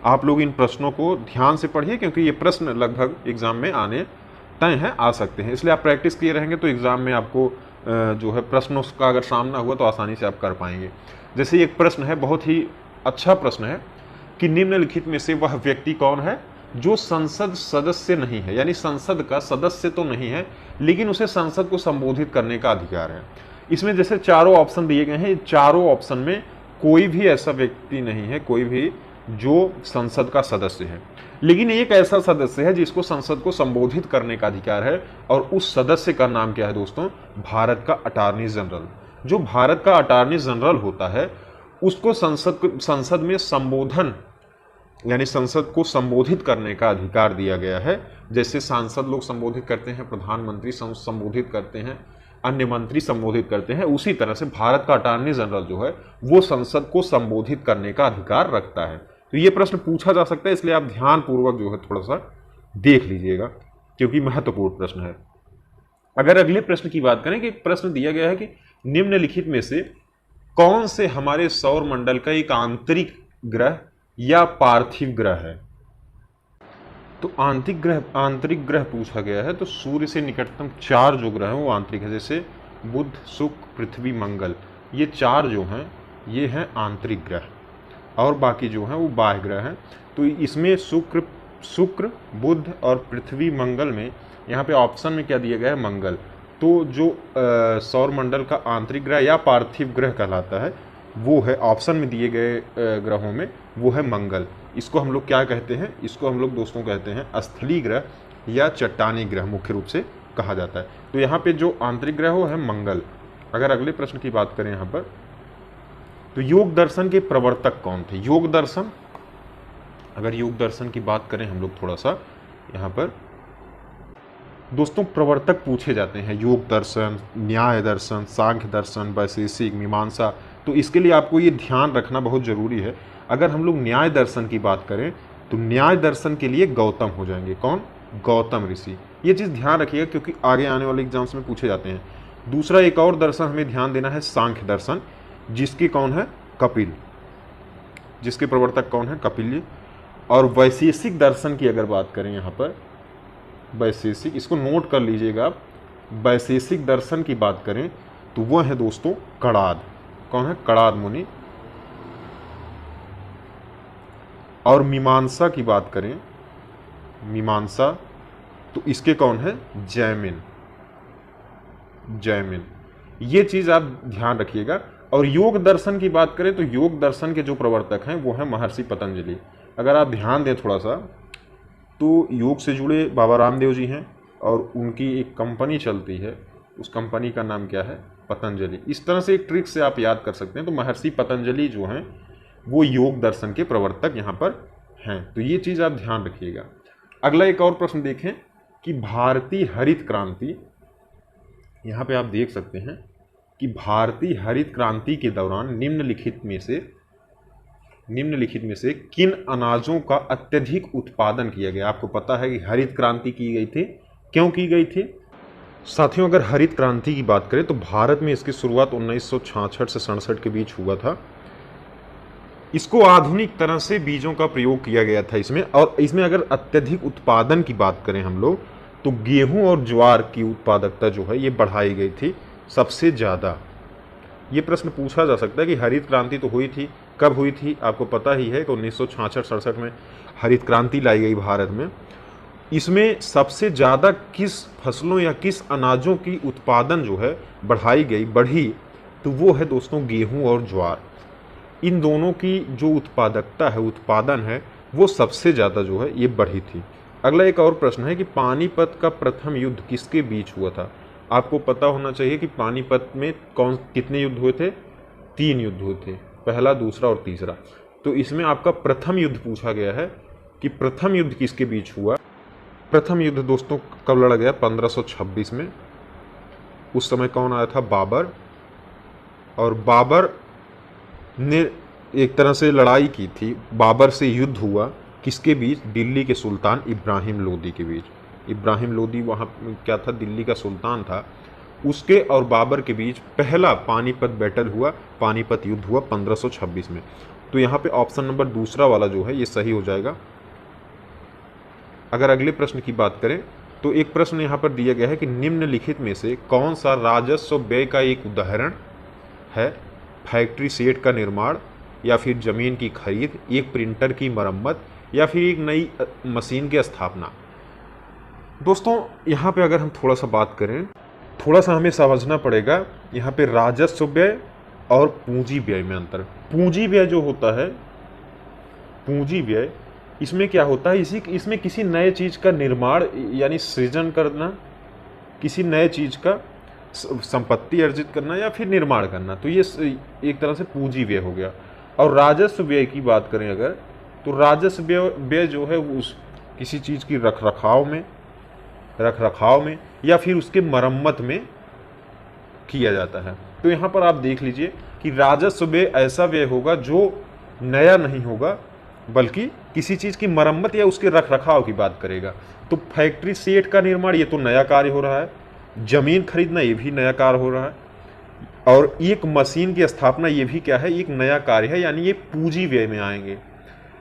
आप लोग इन प्रश्नों को ध्यान से पढ़िए, क्योंकि ये प्रश्न लगभग एग्जाम में आने तय हैं, आ सकते हैं। इसलिए आप प्रैक्टिस किए रहेंगे तो एग्जाम में आपको जो है प्रश्नों का अगर सामना हुआ तो आसानी से आप कर पाएंगे। जैसे एक प्रश्न है, बहुत ही अच्छा प्रश्न है कि निम्नलिखित में से वह व्यक्ति कौन है जो संसद सदस्य नहीं है, यानी संसद का सदस्य तो नहीं है लेकिन उसे संसद को संबोधित करने का अधिकार है। इसमें जैसे चारों ऑप्शन दिए गए हैं, चारों ऑप्शन में कोई भी ऐसा व्यक्ति नहीं है, कोई भी जो संसद का सदस्य है, लेकिन एक ऐसा सदस्य है जिसको संसद को संबोधित करने का अधिकार है, और उस सदस्य का नाम क्या है दोस्तों? भारत का अटॉर्नी जनरल। जो भारत का अटॉर्नी जनरल होता है उसको संसद में संबोधन यानी संसद को संबोधित करने का अधिकार दिया गया है। जैसे सांसद लोग संबोधित करते हैं, प्रधानमंत्री संबोधित करते हैं, अन्य मंत्री संबोधित करते हैं, उसी तरह से भारत का अटॉर्नी जनरल जो है वो संसद को संबोधित करने का अधिकार रखता है। तो ये प्रश्न पूछा जा सकता है, इसलिए आप ध्यानपूर्वक जो है थोड़ा सा देख लीजिएगा, क्योंकि महत्वपूर्ण प्रश्न है। अगर अगले प्रश्न की बात करें कि प्रश्न दिया गया है कि निम्नलिखित में से कौन से हमारे सौर मंडल का एक आंतरिक ग्रह या पार्थिव ग्रह है? तो आंतरिक ग्रह पूछा गया है, तो सूर्य से निकटतम 4 जो ग्रह हैं वो आंतरिक है। जैसे बुध, शुक्र, पृथ्वी, मंगल, ये 4 जो हैं ये हैं आंतरिक ग्रह, और बाकी जो हैं वो बाह्य ग्रह हैं। तो इसमें शुक्र, बुध और पृथ्वी, मंगल में यहाँ पे ऑप्शन में क्या दिया गया है? मंगल। तो जो सौर मंडल का आंतरिक ग्रह या पार्थिव ग्रह कहलाता है वो है ऑप्शन में दिए गए ग्रहों में, वो है मंगल। इसको हम लोग क्या कहते हैं? इसको हम लोग दोस्तों कहते हैं स्थलीय ग्रह या चट्टानी ग्रह, मुख्य रूप से कहा जाता है। तो यहाँ पे जो आंतरिक ग्रह वो है मंगल। अगर अगले प्रश्न की बात करें यहाँ पर, तो योग दर्शन के प्रवर्तक कौन थे? योग दर्शन, अगर योग दर्शन की बात करें हम लोग थोड़ा सा यहाँ पर दोस्तों, प्रवर्तक पूछे जाते हैं। योग दर्शन, न्याय दर्शन, सांख्य दर्शन, वैशेषिक, मीमांसा। तो इसके लिए आपको ये ध्यान रखना बहुत जरूरी है। अगर हम लोग न्याय दर्शन की बात करें तो न्याय दर्शन के लिए गौतम हो जाएंगे। कौन? गौतम ऋषि। ये चीज़ ध्यान रखिएगा, क्योंकि आगे आने वाले एग्जाम्स में पूछे जाते हैं। दूसरा एक और दर्शन हमें ध्यान देना है, सांख्य दर्शन, जिसके कौन है? कपिल। जिसके प्रवर्तक कौन है? कपिल जी। और वैशेषिक दर्शन की अगर बात करें यहाँ पर, वैशेषिक, इसको नोट कर लीजिएगा आप। वैशेषिक दर्शन की बात करें तो वह है दोस्तों कणाद। कौन है? कणाद मुनि। और मीमांसा की बात करें, मीमांसा, तो इसके कौन है? जैमिन। जैमिन, ये चीज आप ध्यान रखिएगा। और योग दर्शन की बात करें तो योग दर्शन के जो प्रवर्तक हैं वो है महर्षि पतंजलि। अगर आप ध्यान दें थोड़ा सा, तो योग से जुड़े बाबा रामदेव जी हैं, और उनकी एक कंपनी चलती है, उस कंपनी का नाम क्या है? पतंजलि। इस तरह से एक ट्रिक से आप याद कर सकते हैं। तो महर्षि पतंजलि जो हैं वो योग दर्शन के प्रवर्तक यहाँ पर हैं। तो ये चीज़ आप ध्यान रखिएगा। अगला एक और प्रश्न देखें कि भारतीय हरित क्रांति, यहाँ पे आप देख सकते हैं कि भारतीय हरित क्रांति के दौरान निम्नलिखित में से किन अनाजों का अत्यधिक उत्पादन किया गया? आपको पता है कि हरित क्रांति की गई थी, क्यों की गई थी साथियों? अगर हरित क्रांति की बात करें तो भारत में इसकी शुरुआत 1966 से 67 के बीच हुआ था। इसको आधुनिक तरह से बीजों का प्रयोग किया गया था इसमें। और इसमें अगर अत्यधिक उत्पादन की बात करें हम लोग, तो गेहूं और ज्वार की उत्पादकता जो है ये बढ़ाई गई थी सबसे ज़्यादा। ये प्रश्न पूछा जा सकता है कि हरित क्रांति तो हुई थी, कब हुई थी? आपको पता ही है कि 1966-67 में हरित क्रांति लाई गई भारत में। इसमें सबसे ज़्यादा किस फसलों या किस अनाजों की उत्पादन जो है बढ़ी, तो वो है दोस्तों गेहूं और ज्वार। इन दोनों की जो उत्पादकता है, उत्पादन है, वो सबसे ज़्यादा जो है ये बढ़ी थी। अगला एक और प्रश्न है कि पानीपत का प्रथम युद्ध किसके बीच हुआ था? आपको पता होना चाहिए कि पानीपत में कितने युद्ध हुए थे? 3 युद्ध हुए थे, पहला, दूसरा और तीसरा। तो इसमें आपका प्रथम युद्ध पूछा गया है कि प्रथम युद्ध किसके बीच हुआ? प्रथम युद्ध दोस्तों कब लड़ा गया? 1526 में। उस समय कौन आया था? बाबर। और बाबर ने एक तरह से लड़ाई की थी, बाबर से युद्ध हुआ किसके बीच? दिल्ली के सुल्तान इब्राहिम लोदी के बीच। इब्राहिम लोदी वहाँ क्या था? दिल्ली का सुल्तान था। उसके और बाबर के बीच पहला पानीपत बैटल हुआ, पानीपत युद्ध हुआ 1526 में। तो यहाँ पे ऑप्शन नंबर दूसरा वाला जो है ये सही हो जाएगा। अगर अगले प्रश्न की बात करें तो एक प्रश्न यहाँ पर दिया गया है कि निम्नलिखित में से कौन सा राजस्व व्यय का एक उदाहरण है? फैक्ट्री सेट का निर्माण, या फिर ज़मीन की खरीद, एक प्रिंटर की मरम्मत, या फिर एक नई मशीन की स्थापना। दोस्तों यहाँ पे अगर हम थोड़ा सा बात करें, थोड़ा सा हमें समझना पड़ेगा यहाँ पे राजस्व व्यय और पूंजी व्यय में अंतर। पूंजी व्यय जो होता है, पूंजी व्यय, इसमें क्या होता है, इसमें किसी नए चीज़ का निर्माण यानी सृजन करना, किसी नए चीज़ का संपत्ति अर्जित करना या फिर निर्माण करना, तो ये एक तरह से पूंजी व्यय हो गया। और राजस्व व्यय की बात करें अगर, तो राजस्व व्यय जो है उस किसी चीज़ की रखरखाव में या फिर उसके मरम्मत में किया जाता है। तो यहाँ पर आप देख लीजिए कि राजस्व व्यय ऐसा व्यय होगा जो नया नहीं होगा, बल्कि किसी चीज़ की मरम्मत या उसके रखरखाव की बात करेगा। तो फैक्ट्री सेट का निर्माण ये तो नया कार्य हो रहा है, जमीन खरीदना ये भी नया कार्य हो रहा है, और एक मशीन की स्थापना ये भी क्या है, एक नया कार्य है, यानी ये पूंजी व्यय में आएंगे।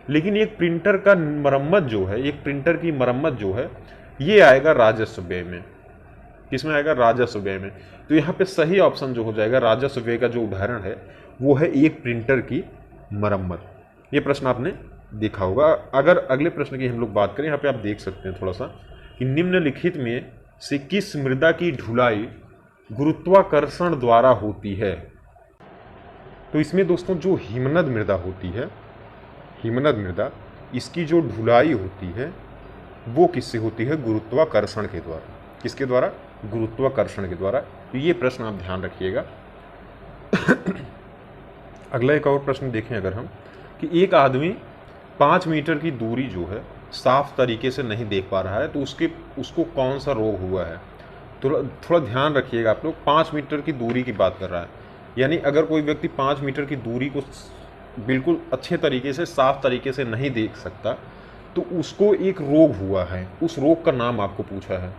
लेकिन एक प्रिंटर का मरम्मत जो है, एक प्रिंटर की मरम्मत जो है, ये आएगा राजस्व व्यय में। किसमें आएगा? राजस्व व्यय में। तो यहाँ पे सही ऑप्शन जो हो जाएगा, राजस्व व्यय का जो उदाहरण है वो है एक प्रिंटर की मरम्मत। ये प्रश्न आपने देखा होगा। अगर अगले प्रश्न की हम लोग बात करें, यहाँ पे आप देख सकते हैं थोड़ा सा कि निम्नलिखित में से किस मृदा की ढुलाई गुरुत्वाकर्षण द्वारा होती है? तो इसमें दोस्तों जो हिमनद मृदा होती है, हिमनद मृदा, इसकी जो ढुलाई होती है वो किससे होती है? गुरुत्वाकर्षण के द्वारा। किसके द्वारा? गुरुत्वाकर्षण के द्वारा। तो ये प्रश्न आप ध्यान रखिएगा। अगला एक और प्रश्न देखें अगर हम, कि एक आदमी 5 मीटर की दूरी जो है साफ तरीके से नहीं देख पा रहा है, तो उसको कौन सा रोग हुआ है? तो थोड़ा ध्यान रखिएगा आप लोग, 5 मीटर की दूरी की बात कर रहा है, यानी अगर कोई व्यक्ति 5 मीटर की दूरी को बिल्कुल अच्छे तरीके से, साफ तरीके से नहीं देख सकता, तो उसको एक रोग हुआ है। उस रोग का नाम आपको पूछा है।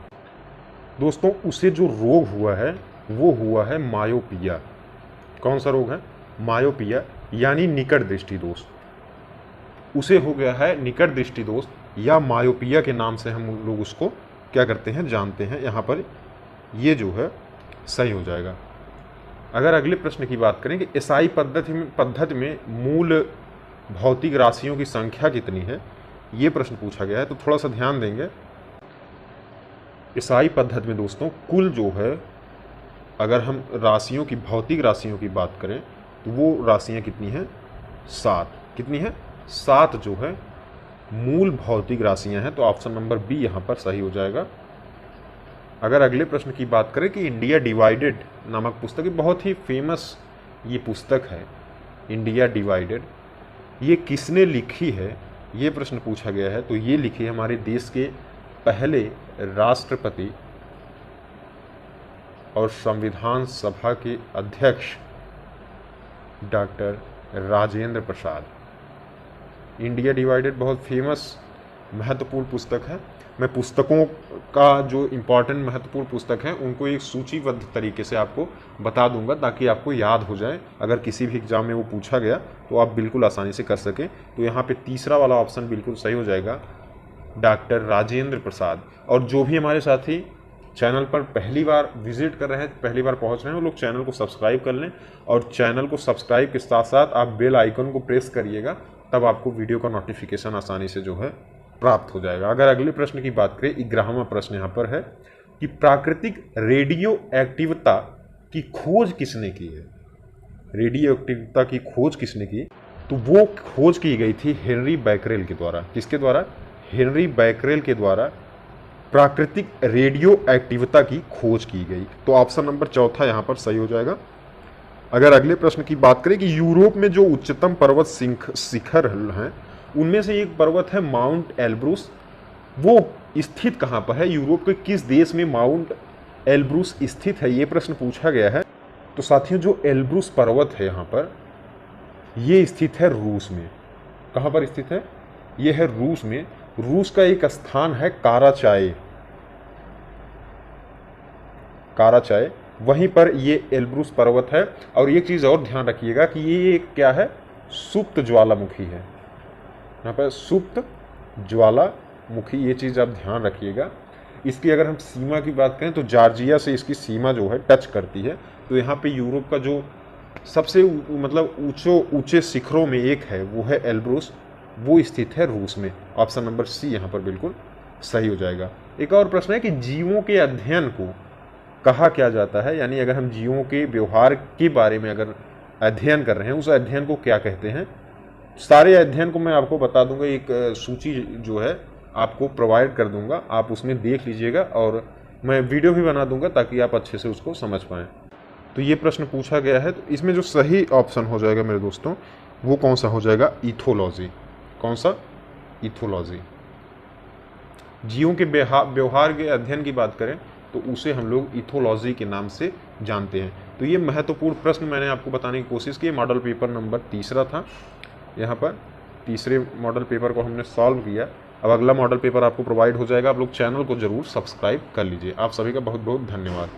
दोस्तों उसे जो रोग हुआ है वो हुआ है मायोपिया। कौन सा रोग है? मायोपिया, यानी निकट दृष्टि दोष। उसे हो गया है निकट दृष्टि दोष, या मायोपिया के नाम से हम लोग उसको क्या करते हैं, जानते हैं। यहाँ पर ये जो है सही हो जाएगा। अगर अगले प्रश्न की बात करें कि एसआई पद्धति में मूल भौतिक राशियों की संख्या कितनी है, ये प्रश्न पूछा गया है। तो थोड़ा सा ध्यान देंगे। एसआई पद्धति में दोस्तों कुल जो है, अगर हम राशियों की, भौतिक राशियों की बात करें, तो वो राशियाँ कितनी हैं? 7। कितनी है? 7 जो है मूल भौतिक राशियाँ हैं। तो ऑप्शन नंबर बी यहाँ पर सही हो जाएगा। अगर अगले प्रश्न की बात करें कि इंडिया डिवाइडेड नामक पुस्तक, बहुत ही फेमस ये पुस्तक है इंडिया डिवाइडेड, ये किसने लिखी है, ये प्रश्न पूछा गया है। तो ये लिखी है हमारे देश के पहले राष्ट्रपति और संविधान सभा के अध्यक्ष doctor Rajendra Prasad. India divided बहुत फेमस महत्वपूर्ण पुस्तक है। मैं पुस्तकों का जो इम्पोर्टेंट महत्वपूर्ण पुस्तक है उनको एक सूचीबद्ध तरीके से आपको बता दूंगा, ताकि आपको याद हो जाए। अगर किसी भी एग्जाम में वो पूछा गया तो आप बिल्कुल आसानी से कर सकें। तो यहाँ पे तीसरा वाला ऑप्शन बिल्कुल सही हो जाएगा, डॉक्टर राजेंद्र प्रसाद। और जो भी हमारे साथी चैनल पर पहली बार विजिट कर रहे हैं, पहली बार पहुंच रहे हैं, वो लोग चैनल को सब्सक्राइब कर लें। और चैनल को सब्सक्राइब के साथ साथ आप बेल आइकन को प्रेस करिएगा, तब आपको वीडियो का नोटिफिकेशन आसानी से जो है प्राप्त हो जाएगा। अगर अगले प्रश्न की बात करें, 11वां प्रश्न यहाँ पर है कि प्राकृतिक रेडियो एक्टिवता की खोज किसने की है? रेडियो एक्टिवता की खोज किसने की? तो वो खोज की गई थी हेनरी बैकरेल के द्वारा। किसके द्वारा? हेनरी बैकरेल के द्वारा प्राकृतिक रेडियो एक्टिवता की खोज की गई। तो ऑप्शन नंबर चौथा यहाँ पर सही हो जाएगा। अगर अगले प्रश्न की बात करें कि यूरोप में जो उच्चतम पर्वत शिखर हैं, उनमें से एक पर्वत है माउंट एल्ब्रूस, वो स्थित कहाँ पर है? यूरोप के किस देश में माउंट एल्ब्रूस स्थित है, ये प्रश्न पूछा गया है। तो साथियों जो एल्ब्रूस पर्वत है यहाँ पर, ये स्थित है रूस में। कहाँ पर स्थित है? ये है रूस में। रूस का एक स्थान है काराचाय, काराचाय, वहीं पर ये एल्ब्रूस पर्वत है। और एक चीज़ और ध्यान रखिएगा कि ये क्या है? सुप्त ज्वालामुखी है। यहाँ पर सुप्त ज्वालामुखी, ये चीज़ आप ध्यान रखिएगा। इसकी अगर हम सीमा की बात करें तो जॉर्जिया से इसकी सीमा जो है टच करती है। तो यहाँ पे यूरोप का जो सबसे मतलब ऊंचे शिखरों में एक है वो है एल्ब्रूस, वो स्थित है रूस में। ऑप्शन नंबर सी यहाँ पर बिल्कुल सही हो जाएगा। एक और प्रश्न है कि जीवों के अध्ययन को कहा क्या जाता है, यानी अगर हम जीवों के व्यवहार के बारे में अगर अध्ययन कर रहे हैं, उस अध्ययन को क्या कहते हैं। सारे अध्ययन को मैं आपको बता दूंगा, एक सूची जो है आपको प्रोवाइड कर दूंगा, आप उसमें देख लीजिएगा और मैं वीडियो भी बना दूंगा ताकि आप अच्छे से उसको समझ पाएँ। तो ये प्रश्न पूछा गया है, तो इसमें जो सही ऑप्शन हो जाएगा मेरे दोस्तों वो कौन सा हो जाएगा, इथोलॉजी। कौन सा, इथोलॉजी। जीवों के व्यवहार के अध्ययन की बात करें तो उसे हम लोग इथोलॉजी के नाम से जानते हैं। तो ये महत्वपूर्ण प्रश्न मैंने आपको बताने की कोशिश की। मॉडल पेपर नंबर 3 था, यहाँ पर तीसरे मॉडल पेपर को हमने सॉल्व किया। अब अगला मॉडल पेपर आपको प्रोवाइड हो जाएगा। आप लोग चैनल को जरूर सब्सक्राइब कर लीजिए। आप सभी का बहुत बहुत धन्यवाद।